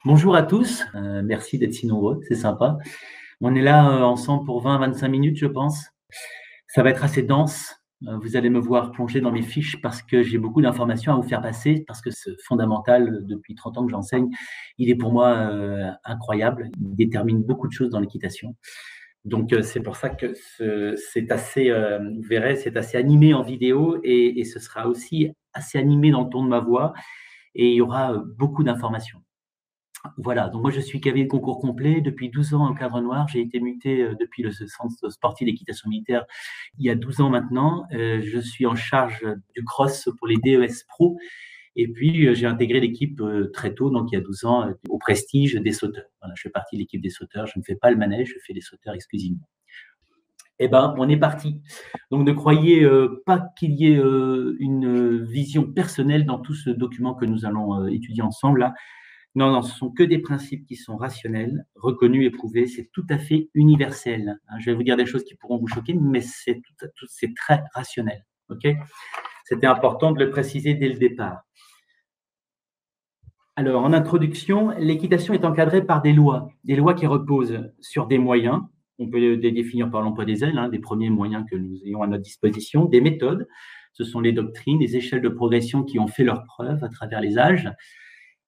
Bonjour à tous, merci d'être si nombreux, c'est sympa. On est là, ensemble pour 20-25 minutes, je pense. Ça va être assez dense, vous allez me voir plonger dans mes fiches parce que j'ai beaucoup d'informations à vous faire passer, parce que ce fondamental, depuis 30 ans que j'enseigne, il est pour moi, incroyable. Il détermine beaucoup de choses dans l'équitation. Donc, c'est pour ça que c'est assez, vous verrez, c'est assez animé en vidéo et ce sera aussi assez animé dans le ton de ma voix et il y aura, beaucoup d'informations. Voilà, donc moi je suis cavalier de concours complet depuis 12 ans au Cadre Noir. J'ai été muté, depuis le centre sportif d'équitation militaire il y a 12 ans maintenant. Je suis en charge du cross pour les DES pro et puis, j'ai intégré l'équipe, très tôt, donc il y a 12 ans, au Prestige des sauteurs. Voilà, je fais partie de l'équipe des sauteurs. Je ne fais pas le manège, je fais les sauteurs exclusivement. Eh ben, on est parti. Donc ne croyez, pas qu'il y ait, une vision personnelle dans tout ce document que nous allons, étudier ensemble là. Non, non, ce sont que des principes qui sont rationnels, reconnus, éprouvés. C'est tout à fait universel, hein. Je vais vous dire des choses qui pourront vous choquer, mais c'est très rationnel. OK? C'était important de le préciser dès le départ. Alors, en introduction, l'équitation est encadrée par des lois qui reposent sur des moyens. On peut les définir par l'emploi des ailes, hein, des premiers moyens que nous ayons à notre disposition, des méthodes. Ce sont les doctrines, les échelles de progression qui ont fait leurs preuves à travers les âges.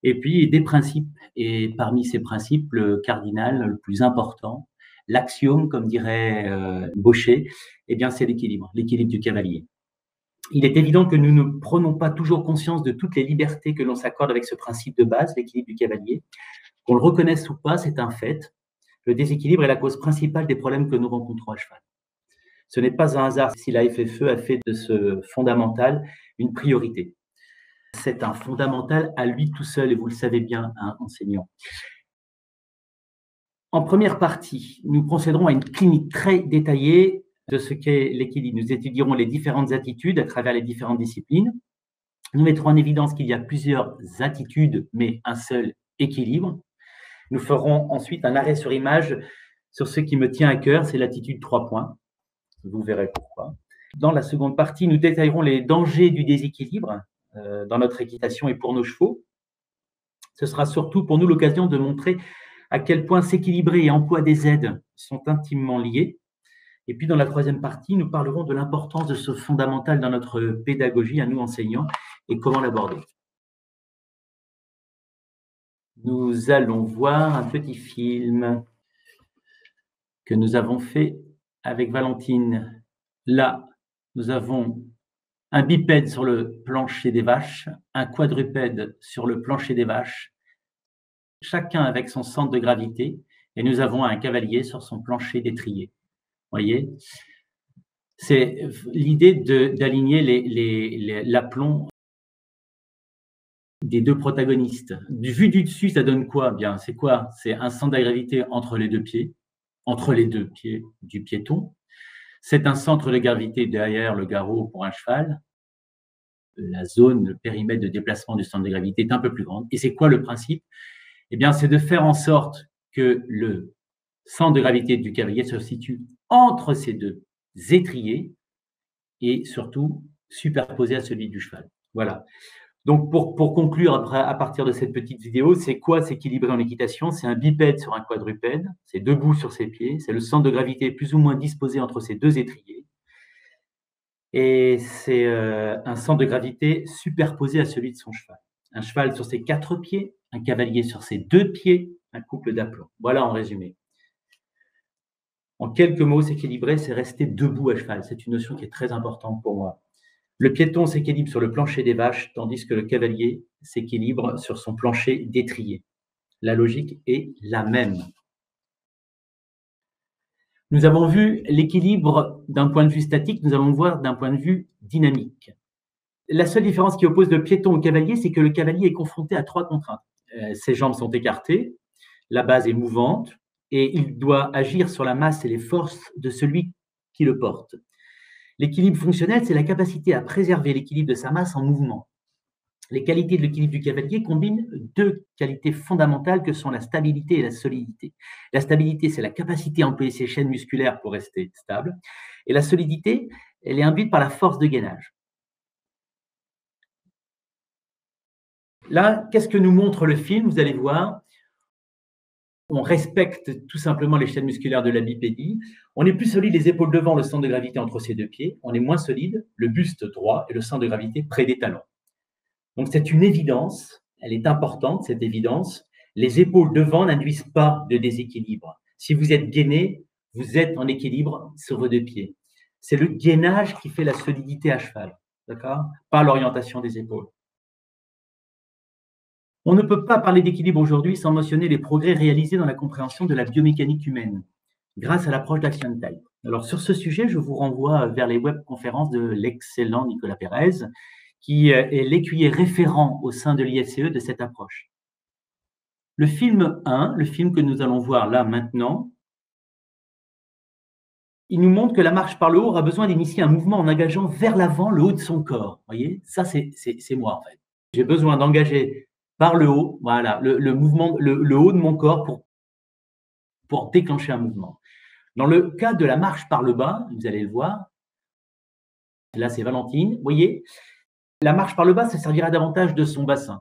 Et puis des principes. Et parmi ces principes, le cardinal, le plus important, l'axiome, comme dirait Baucher, eh bien, c'est l'équilibre du cavalier. Il est évident que nous ne prenons pas toujours conscience de toutes les libertés que l'on s'accorde avec ce principe de base, l'équilibre du cavalier. Qu'on le reconnaisse ou pas, c'est un fait. Le déséquilibre est la cause principale des problèmes que nous rencontrons à cheval. Ce n'est pas un hasard si la FFE a fait de ce fondamental une priorité. C'est un fondamental à lui tout seul, et vous le savez bien, hein, enseignant. En première partie, nous procéderons à une clinique très détaillée de ce qu'est l'équilibre. Nous étudierons les différentes attitudes à travers les différentes disciplines. Nous mettrons en évidence qu'il y a plusieurs attitudes, mais un seul équilibre. Nous ferons ensuite un arrêt sur image sur ce qui me tient à cœur, c'est l'attitude 3 points. Vous verrez pourquoi. Dans la seconde partie, nous détaillerons les dangers du déséquilibre dans notre équitation et pour nos chevaux. Ce sera surtout pour nous l'occasion de montrer à quel point s'équilibrer et emploi des aides sont intimement liés. Et puis, dans la troisième partie, nous parlerons de l'importance de ce fondamental dans notre pédagogie à nous enseignants et comment l'aborder. Nous allons voir un petit film que nous avons fait avec Valentine. Là, nous avons un bipède sur le plancher des vaches, un quadrupède sur le plancher des vaches, chacun avec son centre de gravité, et nous avons un cavalier sur son plancher d'étrier. Voyez, c'est l'idée d'aligner l'aplomb des deux protagonistes. Vu du dessus, ça donne quoi? Bien, c'est quoi? C'est un centre de gravité entre les deux pieds du piéton. C'est un centre de gravité derrière le garrot pour un cheval. La zone, le périmètre de déplacement du centre de gravité est un peu plus grande. Et c'est quoi le principe? Eh bien, c'est de faire en sorte que le centre de gravité du cavalier se situe entre ces deux étriers et surtout superposé à celui du cheval. Voilà. Donc, pour conclure après, à partir de cette petite vidéo, c'est quoi s'équilibrer en équitation? C'est un bipède sur un quadrupède, c'est debout sur ses pieds, c'est le centre de gravité plus ou moins disposé entre ces deux étriers, et c'est un centre de gravité superposé à celui de son cheval. Un cheval sur ses 4 pieds, un cavalier sur ses 2 pieds, un couple d'aplomb. Voilà en résumé. En quelques mots, s'équilibrer, c'est rester debout à cheval. C'est une notion qui est très importante pour moi. Le piéton s'équilibre sur le plancher des vaches, tandis que le cavalier s'équilibre sur son plancher d'étrier. La logique est la même. Nous avons vu l'équilibre d'un point de vue statique, nous allons le voir d'un point de vue dynamique. La seule différence qui oppose le piéton au cavalier, c'est que le cavalier est confronté à 3 contraintes. Ses jambes sont écartées, la base est mouvante, et il doit agir sur la masse et les forces de celui qui le porte. L'équilibre fonctionnel, c'est la capacité à préserver l'équilibre de sa masse en mouvement. Les qualités de l'équilibre du cavalier combinent 2 qualités fondamentales que sont la stabilité et la solidité. La stabilité, c'est la capacité à employer ses chaînes musculaires pour rester stable. Et la solidité, elle est induite par la force de gainage. Là, qu'est-ce que nous montre le film? Vous allez voir, on respecte tout simplement les chaînes musculaires de la bipédie. On est plus solide les épaules devant, le centre de gravité entre ses deux pieds. On est moins solide, le buste droit et le centre de gravité près des talons. Donc c'est une évidence, elle est importante, cette évidence. Les épaules devant n'induisent pas de déséquilibre. Si vous êtes gainé, vous êtes en équilibre sur vos deux pieds. C'est le gainage qui fait la solidité à cheval, d'accord? Pas l'orientation des épaules. On ne peut pas parler d'équilibre aujourd'hui sans mentionner les progrès réalisés dans la compréhension de la biomécanique humaine grâce à l'approche d'Action Type. Alors sur ce sujet, je vous renvoie vers les webconférences de l'excellent Nicolas Pérez, qui est l'écuyer référent au sein de l'IFCE de cette approche. Le film 1, le film que nous allons voir là maintenant, il nous montre que la marche par le haut aura besoin d'initier un mouvement en engageant vers l'avant le haut de son corps. Vous voyez, ça c'est moi en fait. J'ai besoin d'engager par le haut, voilà, le mouvement, le haut de mon corps pour déclencher un mouvement. Dans le cas de la marche par le bas, vous allez le voir, là c'est Valentine, vous voyez, la marche par le bas, ça servira davantage de son bassin.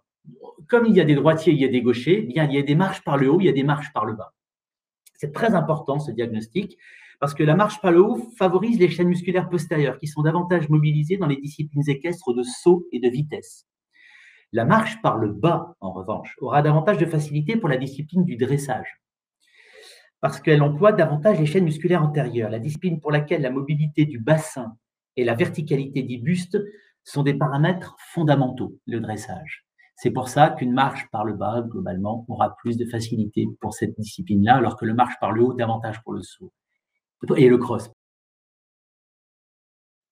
Comme il y a des droitiers, il y a des gauchers, bien, il y a des marches par le haut, il y a des marches par le bas. C'est très important ce diagnostic parce que la marche par le haut favorise les chaînes musculaires postérieures qui sont davantage mobilisées dans les disciplines équestres de saut et de vitesse. La marche par le bas, en revanche, aura davantage de facilité pour la discipline du dressage parce qu'elle emploie davantage les chaînes musculaires antérieures, la discipline pour laquelle la mobilité du bassin et la verticalité du buste sont des paramètres fondamentaux, le dressage. C'est pour ça qu'une marche par le bas, globalement, aura plus de facilité pour cette discipline-là, alors que le marche par le haut, davantage pour le saut. Et le cross.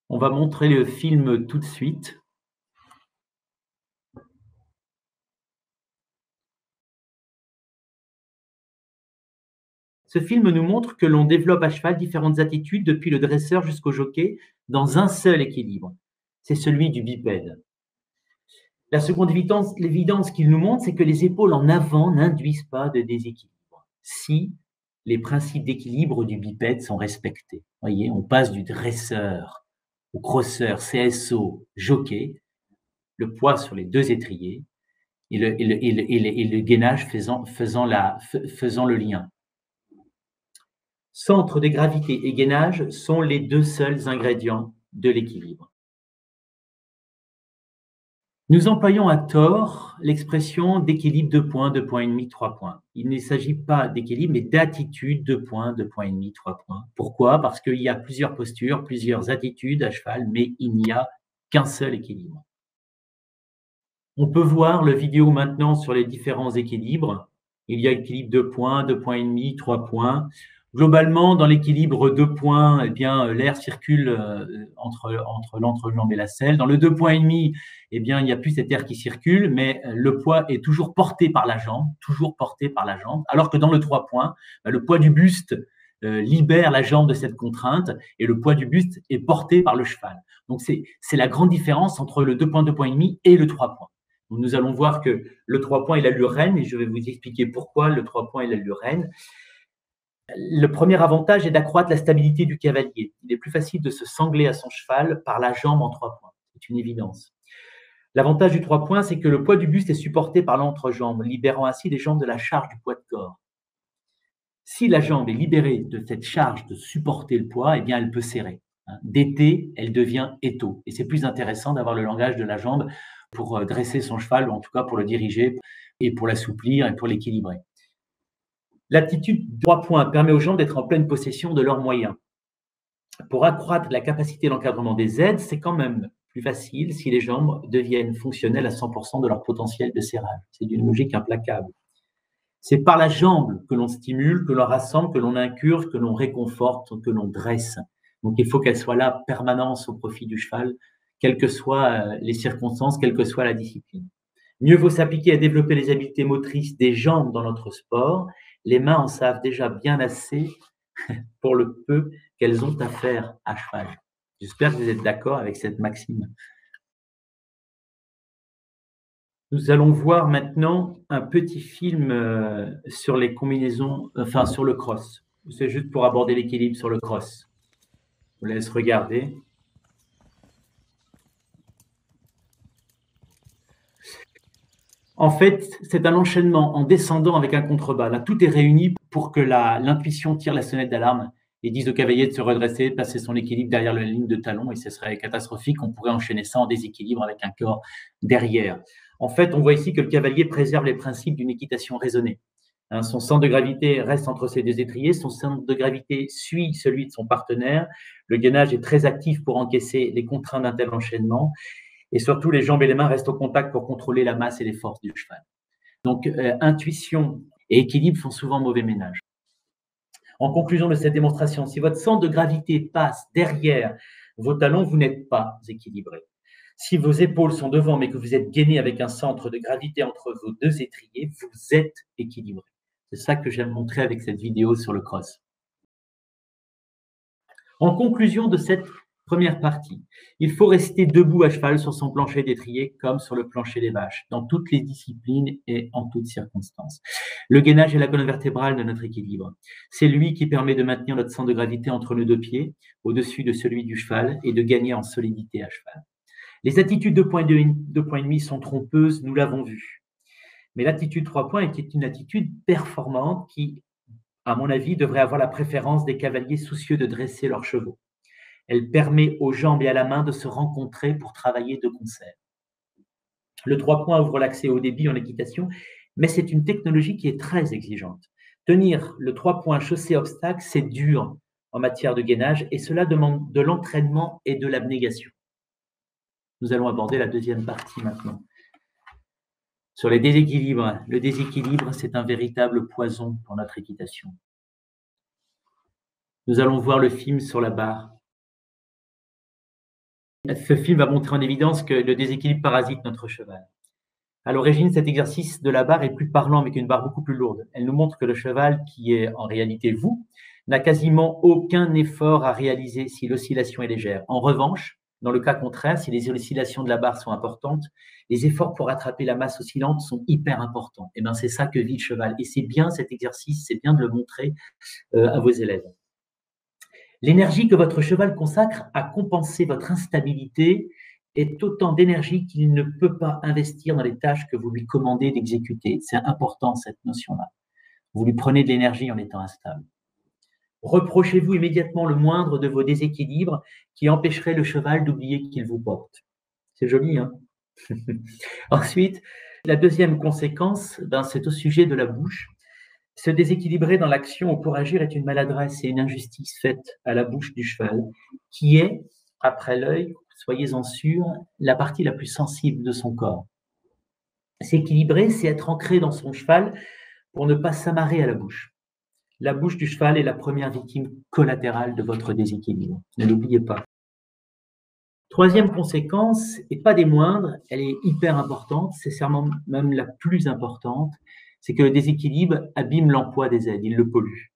On va montrer le film tout de suite. Ce film nous montre que l'on développe à cheval différentes attitudes depuis le dresseur jusqu'au jockey dans un seul équilibre. C'est celui du bipède. La seconde évidence qu'il nous montre, c'est que les épaules en avant n'induisent pas de déséquilibre si les principes d'équilibre du bipède sont respectés. Vous voyez, on passe du dresseur au crosseur, CSO, jockey, le poids sur les deux étriers et le gainage faisant le lien. Centre de gravité et gainage sont les deux seuls ingrédients de l'équilibre. Nous employons à tort l'expression d'équilibre 2 points, 2 points et demi, 3 points. Il ne s'agit pas d'équilibre, mais d'attitude 2 points, 2 points et demi, 3 points. Pourquoi? Parce qu'il y a plusieurs postures, plusieurs attitudes à cheval, mais il n'y a qu'un seul équilibre. On peut voir le vidéo maintenant sur les différents équilibres. Il y a équilibre 2 points, 2 points et demi, 3 points. Globalement, dans l'équilibre 2 points, eh bien, l'air circule entre l'entrejambe et la selle. Dans le 2 points et demi, eh bien, il n'y a plus cet air qui circule, mais le poids est toujours porté par la jambe, alors que dans le 3 points, le poids du buste libère la jambe de cette contrainte et le poids du buste est porté par le cheval. Donc, c'est la grande différence entre le 2 points, 2 points et demi et le 3 points. Donc, nous allons voir que le 3 points est l'allure reine et je vais vous expliquer pourquoi le 3 points est l'allure reine. Le premier avantage est d'accroître la stabilité du cavalier. Il est plus facile de se sangler à son cheval par la jambe en 3 points. C'est une évidence. L'avantage du 3 points, c'est que le poids du buste est supporté par l'entrejambe, libérant ainsi les jambes de la charge du poids de corps. Si la jambe est libérée de cette charge de supporter le poids, eh bien, elle peut serrer. D'été, elle devient étau. Et c'est plus intéressant d'avoir le langage de la jambe pour dresser son cheval, ou en tout cas pour le diriger et pour l'assouplir et pour l'équilibrer. L'attitude 3 points permet aux jambes d'être en pleine possession de leurs moyens. Pour accroître la capacité d'encadrement des aides, c'est quand même plus facile si les jambes deviennent fonctionnelles à 100% de leur potentiel de serrage. C'est d'une logique implacable. C'est par la jambe que l'on stimule, que l'on rassemble, que l'on incurve, que l'on réconforte, que l'on dresse. Donc il faut qu'elle soit là, permanence au profit du cheval, quelles que soient les circonstances, quelle que soit la discipline. Mieux vaut s'appliquer à développer les habiletés motrices des jambes dans notre sport. Les mains en savent déjà bien assez pour le peu qu'elles ont à faire à cheval. J'espère que vous êtes d'accord avec cette maxime. Nous allons voir maintenant un petit film sur les combinaisons, enfin sur le cross. C'est juste pour aborder l'équilibre sur le cross. Je vous laisse regarder. En fait, c'est un enchaînement en descendant avec un contrebas. Là, tout est réuni pour que l'intuition tire la sonnette d'alarme et dise au cavalier de se redresser, de passer son équilibre derrière la ligne de talon, et ce serait catastrophique. On pourrait enchaîner ça en déséquilibre avec un corps derrière. En fait, on voit ici que le cavalier préserve les principes d'une équitation raisonnée. Son centre de gravité reste entre ses deux étriers, son centre de gravité suit celui de son partenaire. Le gainage est très actif pour encaisser les contraintes d'un tel enchaînement. Et surtout, les jambes et les mains restent au contact pour contrôler la masse et les forces du cheval. Donc, intuition et équilibre font souvent mauvais ménage. En conclusion de cette démonstration, si votre centre de gravité passe derrière vos talons, vous n'êtes pas équilibré. Si vos épaules sont devant, mais que vous êtes gainé avec un centre de gravité entre vos deux étriers, vous êtes équilibré. C'est ça que j'aime montrer avec cette vidéo sur le cross. En conclusion de cette première partie, il faut rester debout à cheval sur son plancher d'étrier comme sur le plancher des vaches, dans toutes les disciplines et en toutes circonstances. Le gainage est la colonne vertébrale de notre équilibre. C'est lui qui permet de maintenir notre centre de gravité entre nos deux pieds, au-dessus de celui du cheval, et de gagner en solidité à cheval. Les attitudes 2,5 sont trompeuses, nous l'avons vu. Mais l'attitude 3 points est une attitude performante qui, à mon avis, devrait avoir la préférence des cavaliers soucieux de dresser leurs chevaux. Elle permet aux jambes et à la main de se rencontrer pour travailler de concert. Le 3 points ouvre l'accès au débit en équitation, mais c'est une technologie qui est très exigeante. Tenir le 3 points chaussée-obstacle, c'est dur en matière de gainage et cela demande de l'entraînement et de l'abnégation. Nous allons aborder la deuxième partie maintenant. Sur les déséquilibres. Le déséquilibre, c'est un véritable poison pour notre équitation. Nous allons voir le film sur la barre. Ce film va montrer en évidence que le déséquilibre parasite notre cheval. À l'origine, cet exercice de la barre est plus parlant avec une barre beaucoup plus lourde. Elle nous montre que le cheval, qui est en réalité vous, n'a quasiment aucun effort à réaliser si l'oscillation est légère. En revanche, dans le cas contraire, si les oscillations de la barre sont importantes, les efforts pour attraper la masse oscillante sont hyper importants. Et bien, c'est ça que vit le cheval. Et c'est bien cet exercice, c'est bien de le montrer à vos élèves. L'énergie que votre cheval consacre à compenser votre instabilité est autant d'énergie qu'il ne peut pas investir dans les tâches que vous lui commandez d'exécuter. C'est important, cette notion-là. Vous lui prenez de l'énergie en étant instable. Reprochez-vous immédiatement le moindre de vos déséquilibres qui empêcherait le cheval d'oublier qu'il vous porte. C'est joli, hein? Ensuite, la deuxième conséquence, c'est au sujet de la bouche. Se déséquilibrer dans l'action ou pour agir est une maladresse et une injustice faite à la bouche du cheval, qui est, après l'œil, soyez-en sûrs, la partie la plus sensible de son corps. S'équilibrer, c'est être ancré dans son cheval pour ne pas s'amarrer à la bouche. La bouche du cheval est la première victime collatérale de votre déséquilibre. Ne l'oubliez pas. Troisième conséquence, et pas des moindres, elle est hyper importante, c'est sûrement même la plus importante, c'est que le déséquilibre abîme l'emploi des aides, il le pollue.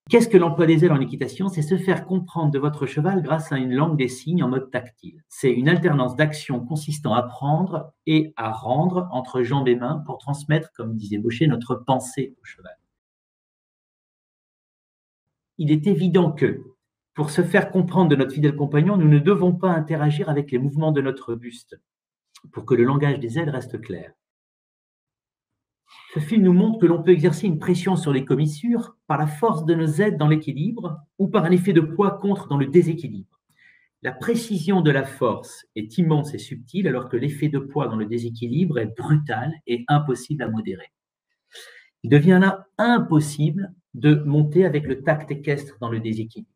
Qu'est-ce que l'emploi des aides en équitation? C'est se faire comprendre de votre cheval grâce à une langue des signes en mode tactile. C'est une alternance d'actions consistant à prendre et à rendre entre jambes et mains pour transmettre, comme disait Baucher, notre pensée au cheval. Il est évident que, pour se faire comprendre de notre fidèle compagnon, nous ne devons pas interagir avec les mouvements de notre buste pour que le langage des aides reste clair. Ce film nous montre que l'on peut exercer une pression sur les commissures par la force de nos aides dans l'équilibre ou par un effet de poids contre dans le déséquilibre. La précision de la force est immense et subtile alors que l'effet de poids dans le déséquilibre est brutal et impossible à modérer. Il devient là impossible de monter avec le tact équestre dans le déséquilibre.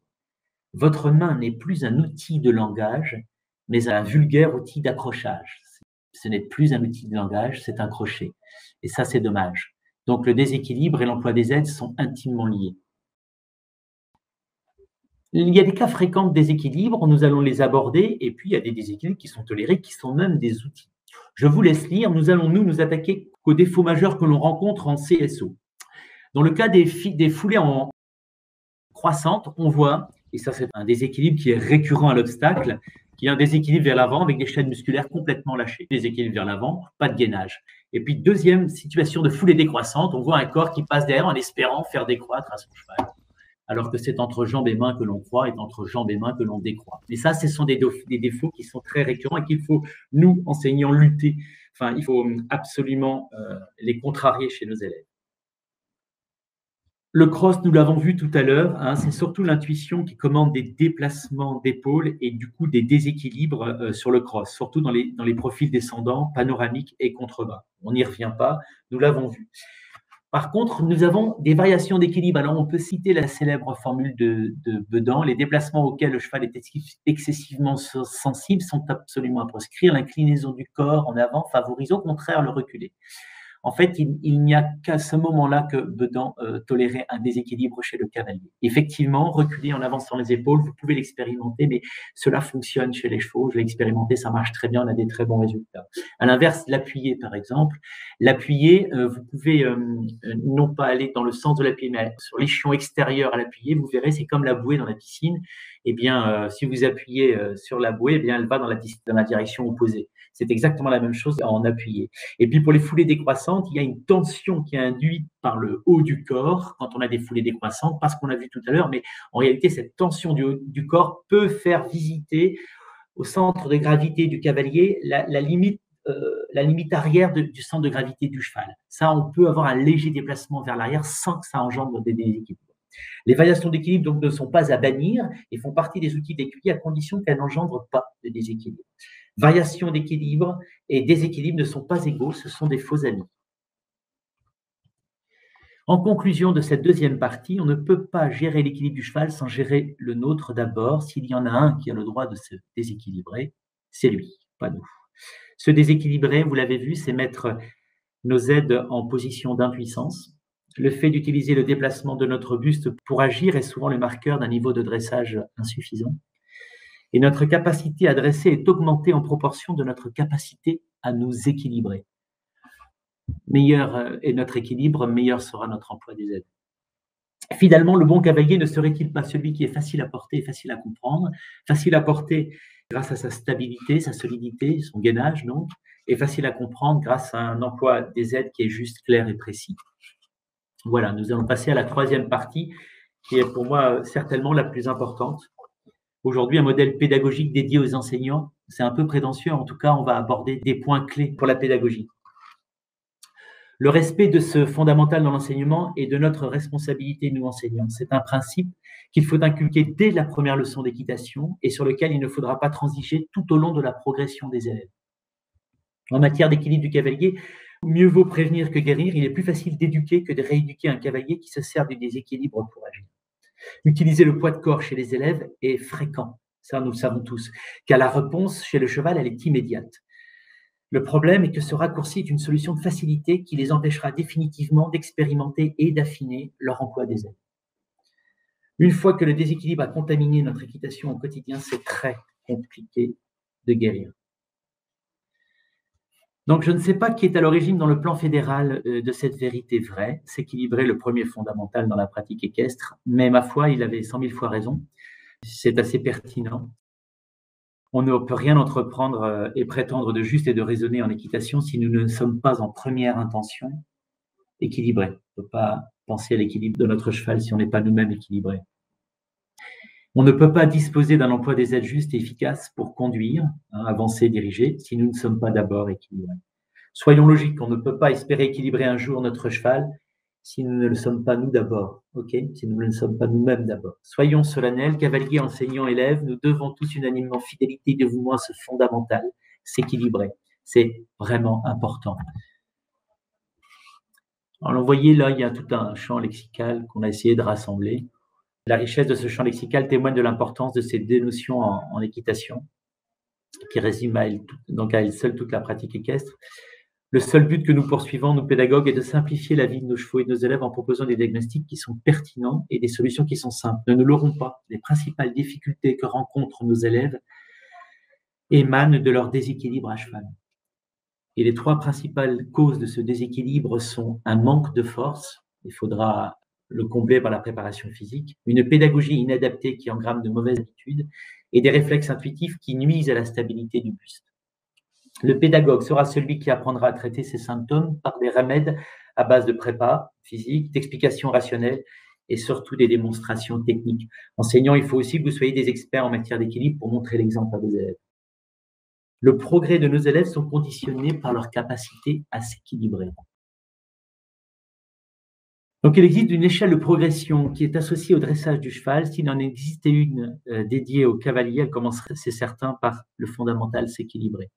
Votre main n'est plus un outil de langage, mais un vulgaire outil d'accrochage. Ce n'est plus un outil de langage, c'est un crochet. Et ça, c'est dommage. Donc, le déséquilibre et l'emploi des aides sont intimement liés. Il y a des cas fréquents de déséquilibre, nous allons les aborder, et puis il y a des déséquilibres qui sont tolérés, qui sont même des outils. Je vous laisse lire, nous allons nous attaquer aux défauts majeurs que l'on rencontre en CSO. Dans le cas des foulées en croissante, on voit, et ça c'est un déséquilibre qui est récurrent à l'obstacle, qui est un déséquilibre vers l'avant avec des chaînes musculaires complètement lâchées. Déséquilibre vers l'avant, pas de gainage. Et puis deuxième situation de foulée décroissante, on voit un corps qui passe derrière en espérant faire décroître à son cheval. Alors que c'est entre jambes et mains que l'on croît et entre jambes et mains que l'on décroît. Mais ça, ce sont des défauts qui sont très récurrents et qu'il faut, nous, enseignants, lutter Enfin, il faut absolument les contrarier chez nos élèves. Le cross, nous l'avons vu tout à l'heure, hein, c'est surtout l'intuition qui commande des déplacements d'épaules et du coup des déséquilibres sur le cross, surtout dans les profils descendants, panoramiques et contrebas. On n'y revient pas, nous l'avons vu. Par contre, nous avons des variations d'équilibre. Alors, on peut citer la célèbre formule de Bedan: les déplacements auxquels le cheval est excessivement sensible sont absolument à proscrire. L'inclinaison du corps en avant favorise au contraire le reculé. En fait, il n'y a qu'à ce moment-là que Bedan tolérait un déséquilibre chez le cavalier. Effectivement, reculer en avançant les épaules, vous pouvez l'expérimenter, mais cela fonctionne chez les chevaux. Je l'ai expérimenté, ça marche très bien, on a des très bons résultats. À l'inverse, l'appuyer, par exemple. L'appuyer, vous pouvez non pas aller dans le sens de l'appui, mais sur l'échion extérieur à l'appuyer. Vous verrez, c'est comme la bouée dans la piscine. Eh bien, si vous appuyez sur la bouée, eh bien, elle va dans la direction opposée. C'est exactement la même chose en appuyé. Et puis pour les foulées décroissantes, il y a une tension qui est induite par le haut du corps quand on a des foulées décroissantes, parce qu'on l'a vu tout à l'heure, mais en réalité, cette tension du haut du corps peut faire visiter au centre de gravité du cavalier la limite arrière du centre de gravité du cheval. Ça, on peut avoir un léger déplacement vers l'arrière sans que ça engendre des déséquilibres. Les variations d'équilibre donc ne sont pas à bannir et font partie des outils d'écueil à condition qu'elles n'engendrent pas de déséquilibre. Variation d'équilibre et déséquilibre ne sont pas égaux, ce sont des faux amis. En conclusion de cette deuxième partie, on ne peut pas gérer l'équilibre du cheval sans gérer le nôtre d'abord. S'il y en a un qui a le droit de se déséquilibrer, c'est lui, pas nous. Se déséquilibrer, vous l'avez vu, c'est mettre nos aides en position d'impuissance. Le fait d'utiliser le déplacement de notre buste pour agir est souvent le marqueur d'un niveau de dressage insuffisant. Et notre capacité à dresser est augmentée en proportion de notre capacité à nous équilibrer. Meilleur est notre équilibre, meilleur sera notre emploi des aides. Finalement, le bon cavalier ne serait-il pas celui qui est facile à porter et facile à comprendre? Facile à porter grâce à sa stabilité, sa solidité, son gainage, donc, et facile à comprendre grâce à un emploi des aides qui est juste, clair et précis. Voilà, nous allons passer à la troisième partie, qui est pour moi certainement la plus importante. Aujourd'hui, un modèle pédagogique dédié aux enseignants, c'est un peu prétentieux, en tout cas, on va aborder des points clés pour la pédagogie. Le respect de ce fondamental dans l'enseignement est de notre responsabilité, nous enseignants. C'est un principe qu'il faut inculquer dès la première leçon d'équitation et sur lequel il ne faudra pas transiger tout au long de la progression des élèves. En matière d'équilibre du cavalier, mieux vaut prévenir que guérir. Il est plus facile d'éduquer que de rééduquer un cavalier qui se sert du déséquilibre pour agir. Utiliser le poids de corps chez les élèves est fréquent, ça nous le savons tous, car la réponse chez le cheval, elle est immédiate. Le problème est que ce raccourci est une solution de facilité qui les empêchera définitivement d'expérimenter et d'affiner leur emploi des aides. Une fois que le déséquilibre a contaminé notre équitation au quotidien, c'est très compliqué de guérir. Donc, je ne sais pas qui est à l'origine dans le plan fédéral de cette vérité vraie, s'équilibrer le premier fondamental dans la pratique équestre, mais ma foi, il avait 100 000 fois raison. C'est assez pertinent. On ne peut rien entreprendre et prétendre de juste et de raisonner en équitation si nous ne sommes pas en première intention équilibrés. On ne peut pas penser à l'équilibre de notre cheval si on n'est pas nous-mêmes équilibrés. On ne peut pas disposer d'un emploi des aides justes et efficaces pour conduire, avancer, diriger, si nous ne sommes pas d'abord équilibrés. Soyons logiques, on ne peut pas espérer équilibrer un jour notre cheval si nous ne le sommes pas nous d'abord, si nous ne le sommes pas nous-mêmes d'abord. Soyons solennels, cavaliers, enseignants, élèves, nous devons tous unanimement fidélité, dévouement à ce fondamental, s'équilibrer. C'est vraiment important. Alors, vous voyez, là, il y a tout un champ lexical qu'on a essayé de rassembler. La richesse de ce champ lexical témoigne de l'importance de ces deux notions en équitation, qui résument à elle seule toute la pratique équestre. Le seul but que nous poursuivons, nous pédagogues, est de simplifier la vie de nos chevaux et de nos élèves en proposant des diagnostics qui sont pertinents et des solutions qui sont simples. Ne nous leurrons pas, les principales difficultés que rencontrent nos élèves émanent de leur déséquilibre à cheval. Et les trois principales causes de ce déséquilibre sont un manque de force, il faudra le combler par la préparation physique, une pédagogie inadaptée qui engramme de mauvaises habitudes et des réflexes intuitifs qui nuisent à la stabilité du buste. Le pédagogue sera celui qui apprendra à traiter ces symptômes par des remèdes à base de prépa physique, d'explications rationnelles et surtout des démonstrations techniques. Enseignants, il faut aussi que vous soyez des experts en matière d'équilibre pour montrer l'exemple à vos élèves. le progrès de nos élèves sont conditionnés par leur capacité à s'équilibrer. Donc, il existe une échelle de progression qui est associée au dressage du cheval. S'il en existait une dédiée au cavalier, elle commencerait, c'est certain, par le fondamental, s'équilibrer.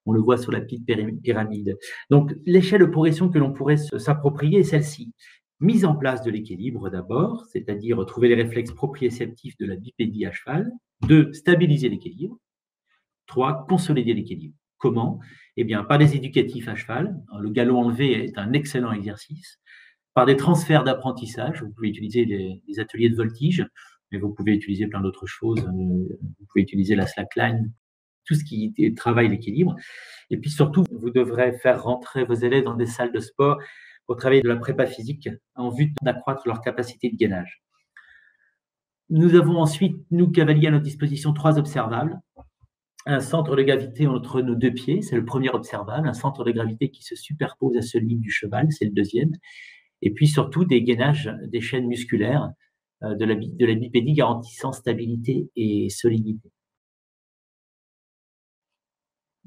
On le voit sur la petite pyramide. Donc, l'échelle de progression que l'on pourrait s'approprier est celle-ci. Mise en place de l'équilibre d'abord, c'est-à-dire trouver les réflexes proprioceptifs de la bipédie à cheval. 2, stabiliser l'équilibre. 3, consolider l'équilibre. Comment? Eh bien, par des éducatifs à cheval. Le galop enlevé est un excellent exercice. Par des transferts d'apprentissage, vous pouvez utiliser les ateliers de voltige, mais vous pouvez utiliser plein d'autres choses. Vous pouvez utiliser la slackline, tout ce qui travaille l'équilibre. Et puis surtout, vous devrez faire rentrer vos élèves dans des salles de sport pour travailler de la prépa physique en vue d'accroître leur capacité de gainage. Nous avons ensuite, nous, cavaliers, à notre disposition 3 observables. Un centre de gravité entre nos 2 pieds, c'est le premier observable. Un centre de gravité qui se superpose à celui du cheval, c'est le deuxième. Et puis surtout des gainages des chaînes musculaires de la bipédie garantissant stabilité et solidité.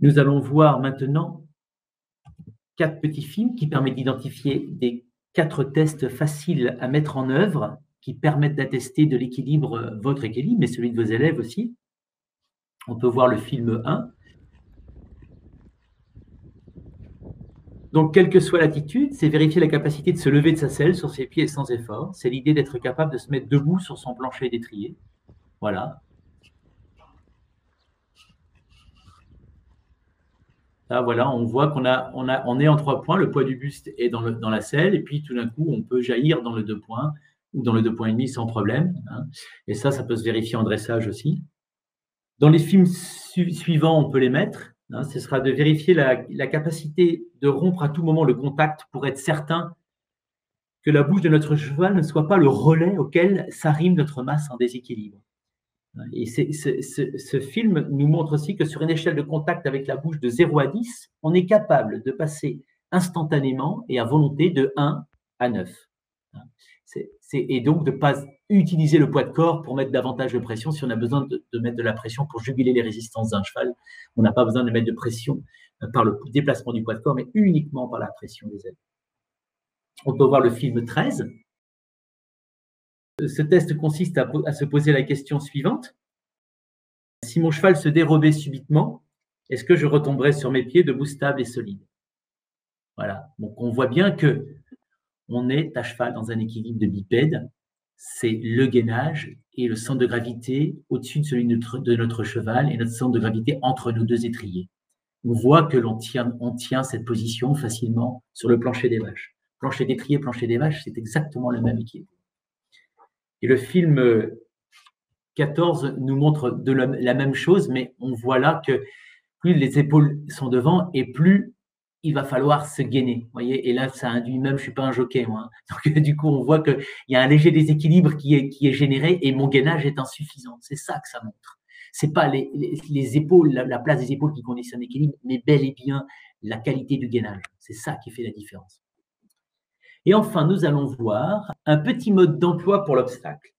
Nous allons voir maintenant 4 petits films qui permettent d'identifier des 4 tests faciles à mettre en œuvre qui permettent d'attester de l'équilibre, votre équilibre, mais celui de vos élèves aussi. On peut voir le film 1. Donc, quelle que soit l'attitude, c'est vérifier la capacité de se lever de sa selle sur ses pieds sans effort. C'est l'idée d'être capable de se mettre debout sur son plancher d'étrier. Voilà. Là, voilà, on voit on est en 3 points, le poids du buste est dans la selle, et puis tout d'un coup, on peut jaillir dans le 2 points ou dans le 2 points et demi sans problème. Et ça peut se vérifier en dressage aussi. Dans les films suivants, on peut les mettre. Ce sera de vérifier la capacité de rompre à tout moment le contact pour être certain que la bouche de notre cheval ne soit pas le relais auquel s'arrime notre masse en déséquilibre. Et ce film nous montre aussi que sur une échelle de contact avec la bouche de 0 à 10, on est capable de passer instantanément et à volonté de 1 à 9. Et donc de ne pas utiliser le poids de corps pour mettre davantage de pression. Si on a besoin de mettre de la pression pour juguler les résistances d'un cheval, on n'a pas besoin de mettre de pression par le déplacement du poids de corps, mais uniquement par la pression des ailes. On peut voir le film 13. Ce test consiste à se poser la question suivante. Si mon cheval se dérobait subitement, est-ce que je retomberais sur mes pieds debout, stable et solide? Voilà. Donc, on voit bien que on est à cheval dans un équilibre de bipède. C'est le gainage et le centre de gravité au-dessus de celui de notre cheval et notre centre de gravité entre nos 2 étriers. On voit que on tient cette position facilement sur le plancher des vaches. Plancher d'étrier, plancher des vaches, c'est exactement le même équilibre. Et le film 14 nous montre la même chose, mais on voit là que plus les épaules sont devant et plus il va falloir se gainer. Voyez, et là, ça induit même, je ne suis pas un jockey, moi. Donc, du coup, on voit qu'il y a un léger déséquilibre qui est généré et mon gainage est insuffisant. C'est ça que ça montre. Ce n'est pas les épaules, la place des épaules qui conditionne l'équilibre, mais bel et bien la qualité du gainage. C'est ça qui fait la différence. Et enfin, nous allons voir un petit mode d'emploi pour l'obstacle.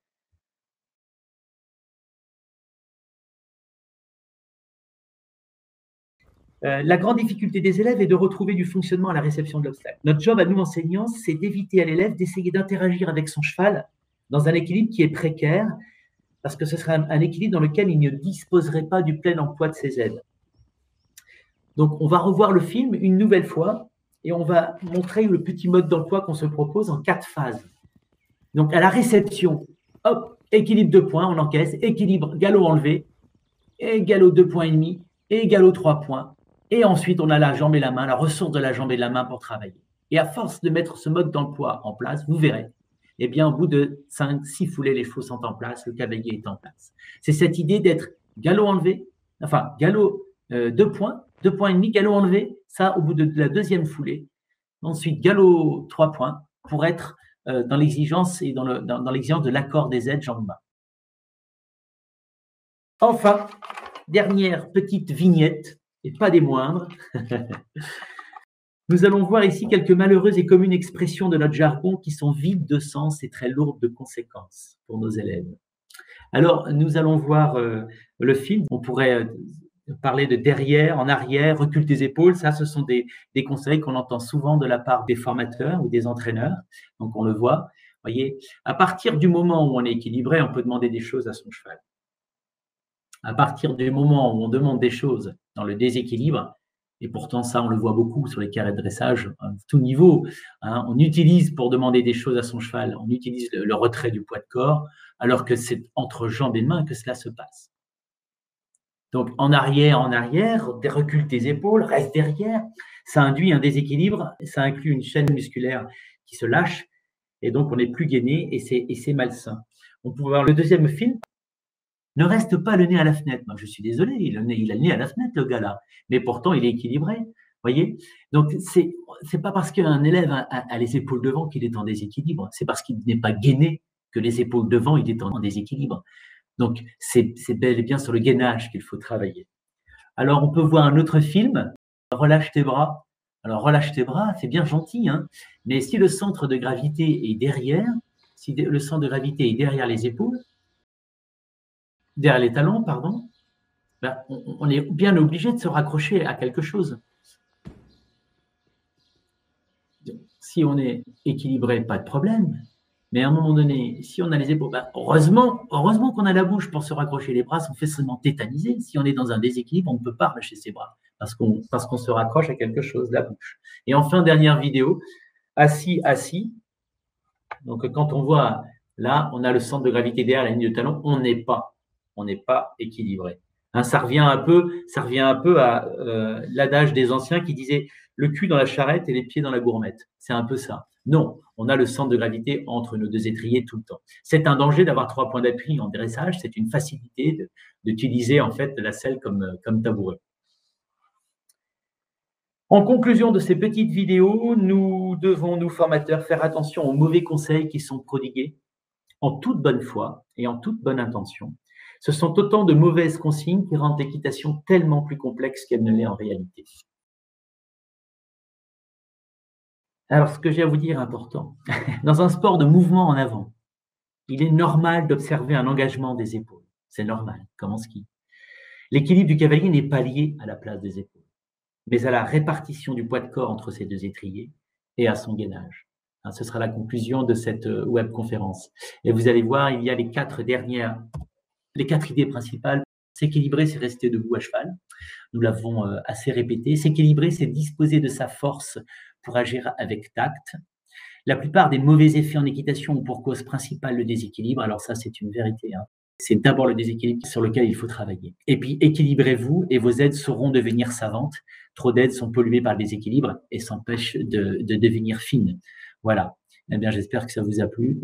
La grande difficulté des élèves est de retrouver du fonctionnement à la réception de l'obstacle. Notre job à nous enseignants, c'est d'éviter à l'élève d'essayer d'interagir avec son cheval dans un équilibre qui est précaire, parce que ce serait un équilibre dans lequel il ne disposerait pas du plein emploi de ses ailes. Donc, on va revoir le film une nouvelle fois et on va montrer le petit mode d'emploi qu'on se propose en 4 phases. Donc, à la réception, hop, équilibre 2 points, on encaisse, équilibre, galop enlevé, et galop 2 points et demi, et galop 3 points. Et ensuite, on a la jambe et la main, la ressource de la jambe et de la main pour travailler. Et à force de mettre ce mode d'emploi en place, vous verrez, eh bien, au bout de 5-6 foulées, les chevaux sont en place, le cavalier est en place. C'est cette idée d'être galop enlevé, enfin, galop 2 points, 2 points et demi, galop enlevé, ça au bout de la 2e foulée. Ensuite, galop 3 points pour être dans l'exigence et dans l'exigence de l'accord des aides jambes-main. Enfin, dernière petite vignette, et pas des moindres. Nous allons voir ici quelques malheureuses et communes expressions de notre jargon qui sont vides de sens et très lourdes de conséquences pour nos élèves. Alors, nous allons voir le film. On pourrait parler de derrière, en arrière, recule tes épaules. Ça, ce sont des conseils qu'on entend souvent de la part des formateurs ou des entraîneurs. Donc, on le voit. Voyez, à partir du moment où on est équilibré, on peut demander des choses à son cheval. À partir du moment où on demande des choses dans le déséquilibre, et pourtant ça on le voit beaucoup sur les carrés de dressage à tout niveau, hein, on utilise pour demander des choses à son cheval, on utilise le retrait du poids de corps, alors que c'est entre jambes et mains que cela se passe. Donc en arrière, recule tes épaules, reste derrière, ça induit un déséquilibre, ça inclut une chaîne musculaire qui se lâche, et donc on n'est plus gainé et c'est malsain. On peut voir le deuxième film. Ne reste pas le nez à la fenêtre. Moi, je suis désolé, il a le nez à la fenêtre, le gars-là. Mais pourtant, il est équilibré. Voyez? Donc, c'est pas parce qu'un élève a les épaules devant qu'il est en déséquilibre. C'est parce qu'il n'est pas gainé que les épaules devant, il est en déséquilibre. Donc, c'est bel et bien sur le gainage qu'il faut travailler. Alors, on peut voir un autre film, Relâche tes bras. Alors, relâche tes bras, c'est bien gentil, hein, mais si le centre de gravité est derrière, si le centre de gravité est derrière les épaules, derrière les talons, pardon, ben, on est bien obligé de se raccrocher à quelque chose. Si on est équilibré, pas de problème. Mais à un moment donné, si on a les épaules, ben, heureusement qu'on a la bouche pour se raccrocher les bras, on fait seulement tétaniser. Si on est dans un déséquilibre, on ne peut pas relâcher ses bras parce qu'on se raccroche à quelque chose, la bouche. Et enfin, dernière vidéo, assis. Donc, quand on voit là, on a le centre de gravité derrière la ligne de talon, on n'est pas équilibré. Hein, ça revient un peu à l'adage des anciens qui disait le cul dans la charrette et les pieds dans la gourmette. C'est un peu ça. Non, on a le centre de gravité entre nos deux étriers tout le temps. C'est un danger d'avoir 3 points d'appui en dressage. C'est une facilité d'utiliser en fait la selle comme tabouret. En conclusion de ces petites vidéos, nous devons, nous formateurs, faire attention aux mauvais conseils qui sont prodigués en toute bonne foi et en toute bonne intention. Ce sont autant de mauvaises consignes qui rendent l'équitation tellement plus complexe qu'elle ne l'est en réalité. Alors, ce que j'ai à vous dire est important. Dans un sport de mouvement en avant, il est normal d'observer un engagement des épaules. C'est normal, comme en ski. L'équilibre du cavalier n'est pas lié à la place des épaules, mais à la répartition du poids de corps entre ces deux étriers et à son gainage. Ce sera la conclusion de cette webconférence. Et vous allez voir, il y a les 4 idées principales. S'équilibrer, c'est rester debout à cheval. Nous l'avons assez répété. S'équilibrer, c'est disposer de sa force pour agir avec tact. La plupart des mauvais effets en équitation ont pour cause principale le déséquilibre. Alors ça, c'est une vérité, hein. C'est d'abord le déséquilibre sur lequel il faut travailler. Et puis, équilibrez-vous et vos aides sauront devenir savantes. Trop d'aides sont polluées par le déséquilibre et s'empêchent de devenir fines. Voilà. Eh bien, j'espère que ça vous a plu.